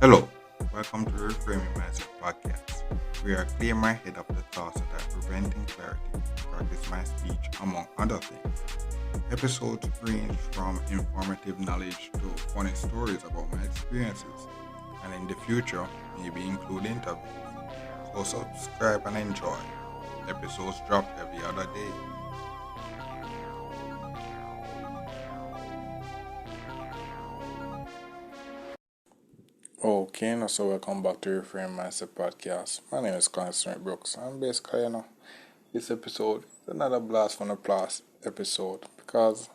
Hello, welcome to the Reframing Mindset podcast. We are clear my head of the thoughts that are preventing clarity to practice my speech, among other things. Episodes range from informative knowledge to funny stories about my experiences, and in the future, maybe include interviews. So subscribe and enjoy. Episodes drop every other day. Okay, now so welcome back to Reframe Mindset Podcast. My name is Constant Brooks, and basically, this episode is another blast from the past episode because,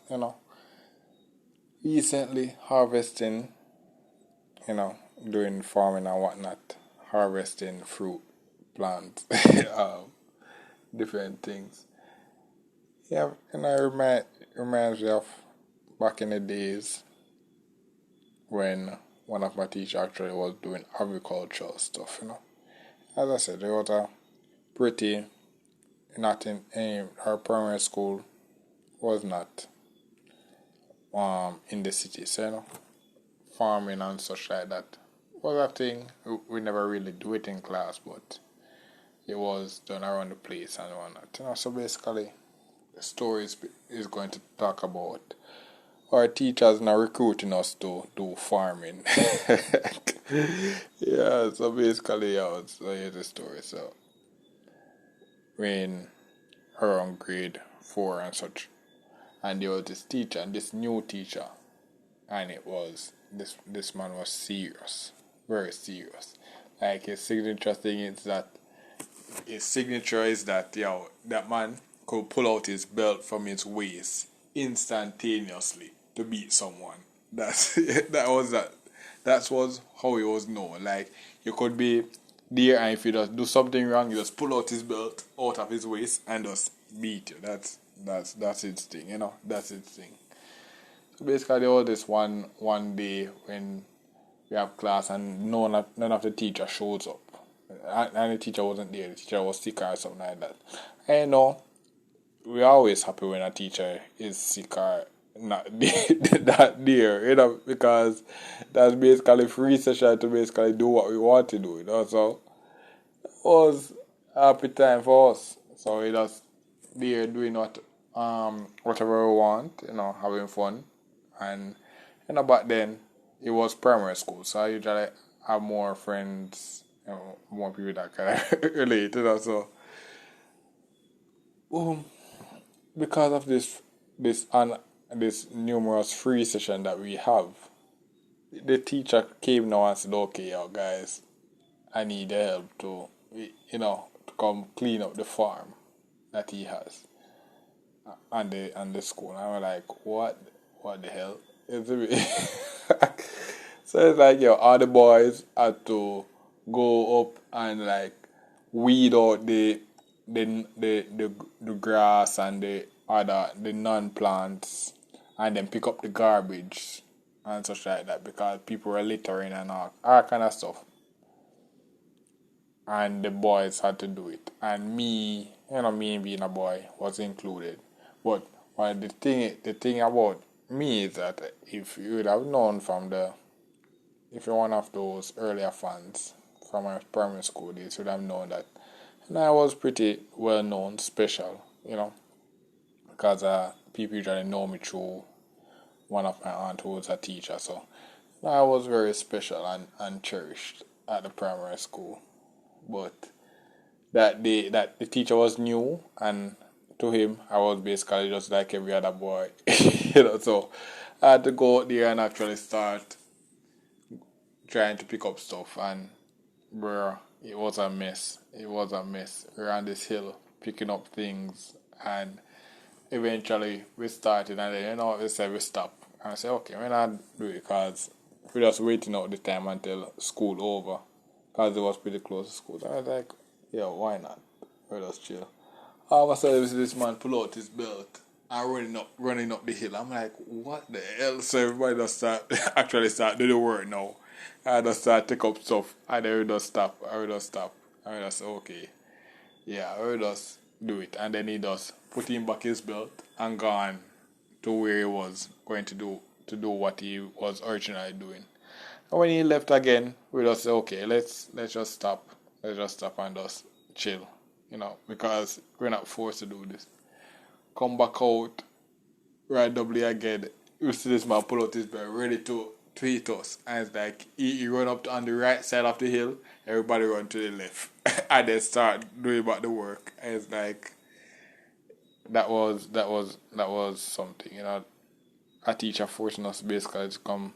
recently harvesting, doing farming and whatnot, harvesting fruit, plants, different things. Yeah, it reminds me of back in the days when one of my teachers actually was doing agricultural stuff. As I said, there was a pretty, not in our primary school was not in the city. So, farming and such like that was a thing. We never really do it in class, but it was done around the place and whatnot. So basically, the story is going to talk about our teachers now recruiting us to do farming. Yeah, so basically, so here's the story. So, when around grade 4 and such, and there was this teacher, and this new teacher, and it was, this man was serious, very serious. Like, his signature is that, that man could pull out his belt from his waist instantaneously to beat someone. That was how he was known. Like, you could be there, and if you just do something wrong, you just pull out his belt out of his waist and just beat you. That's its thing. That's its thing. So basically, there was this one day when we have class and none of the teacher shows up, and the teacher wasn't there. The teacher was sick or something like that. And we're always happy when a teacher is sick or not that there, because that's basically free session to basically do what we want to do, So it was a happy time for us. So we just there doing whatever we want, having fun. And back then it was primary school, so I usually have more friends, more people that can relate, So because of this numerous free session that we have, the teacher came now and said, "Okay, guys, I need help to come clean up the farm that he has and the school." And I was like, what the hell is it? So it's like, all the boys had to go up and like weed out the grass and the non-plants, and then pick up the garbage and such like that, because people were littering and all kind of stuff. And the boys had to do it, and me being a boy was included. But the thing about me is that if you would have known if you're one of those earlier fans from my primary school days, you would have known that I was pretty well known, special, because people usually know me through one of my aunt who was a teacher. So I was very special and cherished at the primary school. But that the teacher was new, and to him I was basically just like every other boy. So I had to go out there and actually start trying to pick up stuff, and bro, it was a mess. We were on this hill picking up things, and eventually we started, and then we said we stop. And I said, okay, we're not doing it because we're just waiting out the time until school over, because it was pretty close to school. So I was like, yeah, why not? We'll just chill. All of a sudden, this man pull out his belt and running up the hill. I'm like, what the hell? So everybody just start do the work now. I just start take up stuff, and then we just stop. I will just say, okay, yeah, I will just do it, and then he just put him back his belt and gone to where he was going to do what he was originally doing. And when he left again, we just say, okay, let's just stop. Let's just stop and just chill, because we're not forced to do this. Come back out randomly again. You see this man pull out his belt, ready to hit us, and it's like he run up on the right side of the hill, everybody run to the left, and then start doing about the work. And it's like that was something, A teacher forcing us basically to come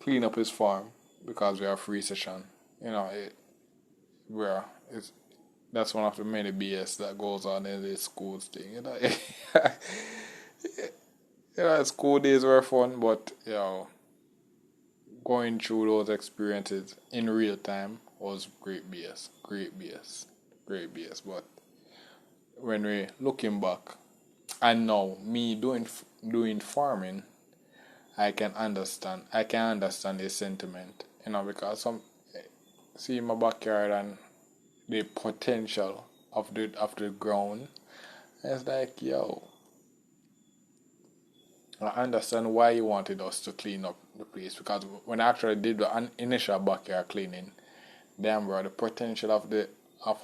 clean up his farm because we have free session. Where it's that's one of the many BS that goes on in the schools thing. School days were fun, but going through those experiences in real time was great BS, great BS, great BS. But when we looking back, and now me doing farming, I can understand the sentiment, because some see my backyard and the potential of the ground. It's like, I understand why you wanted us to clean up the place, because when I actually did the initial backyard cleaning, damn bro, the potential of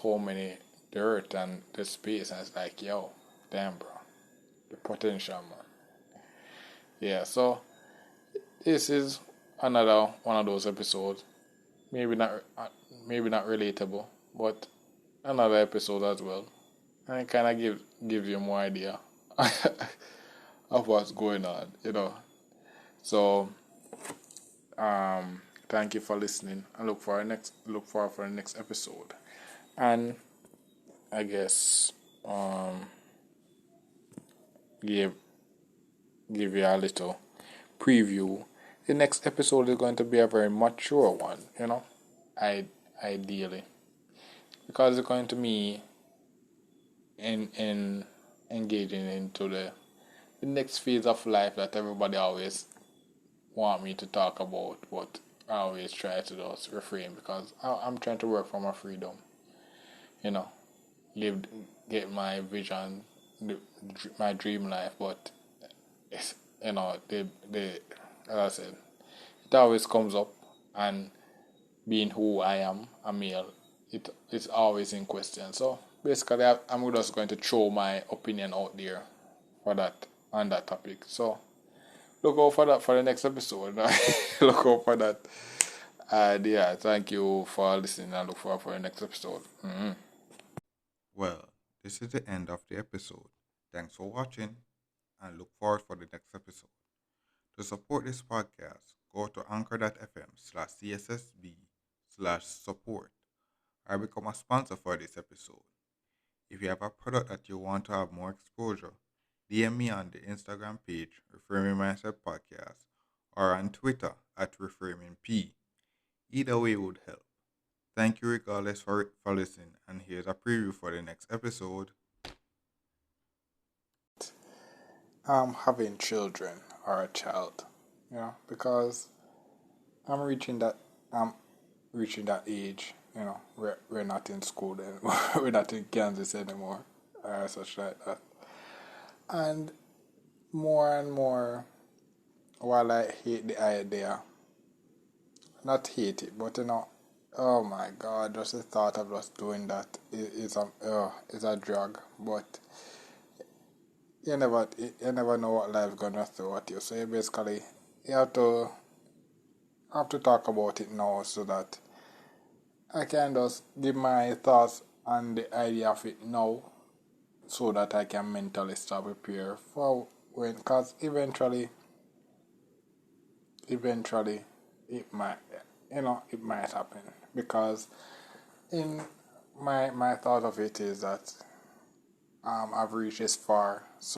how many dirt and the space, and it's like, damn bro, the potential, man. Yeah, so this is another one of those episodes. Maybe not relatable, but another episode as well. And it kind of gives you more idea of what's going on. So, thank you for listening, and look forward for the next episode. And I guess give you a little preview. The next episode is going to be a very mature one, ideally, because it's going to be in engaging into the next phase of life that everybody always want me to talk about, but I always try to just refrain, because I'm trying to work for my freedom, live, get my vision, my dream life. But it's, as I said, it always comes up, and being who I am, a male, it's always in question. So basically, I'm just going to throw my opinion out there on that topic. So look out for that for the next episode. Look out for that. And thank you for listening, and look forward for the next episode. Mm-hmm. Well, this is the end of the episode. Thanks for watching and look forward for the next episode. To support this podcast, go to anchor.fm/CSSB/support or become a sponsor for this episode. If you have a product that you want to have more exposure, DM me on the Instagram page, Reframing Mindset Podcast, or on Twitter @ReframingP. Either way would help. Thank you regardless for listening, and here's a preview for the next episode. Having children or a child, because I'm reaching that I'm reaching that age. We're not in school then. We're not in Kansas anymore, or such like that. And more and more, while I hate the idea, not hate it, but oh my God, just the thought of just doing that is a drug. But you never know what life's gonna throw at you. So you have to talk about it now, so that I can just give my thoughts on the idea of it now, so that I can mentally start prepare for when, cause eventually it might happen, because in my thought of it is that I've reached this far, so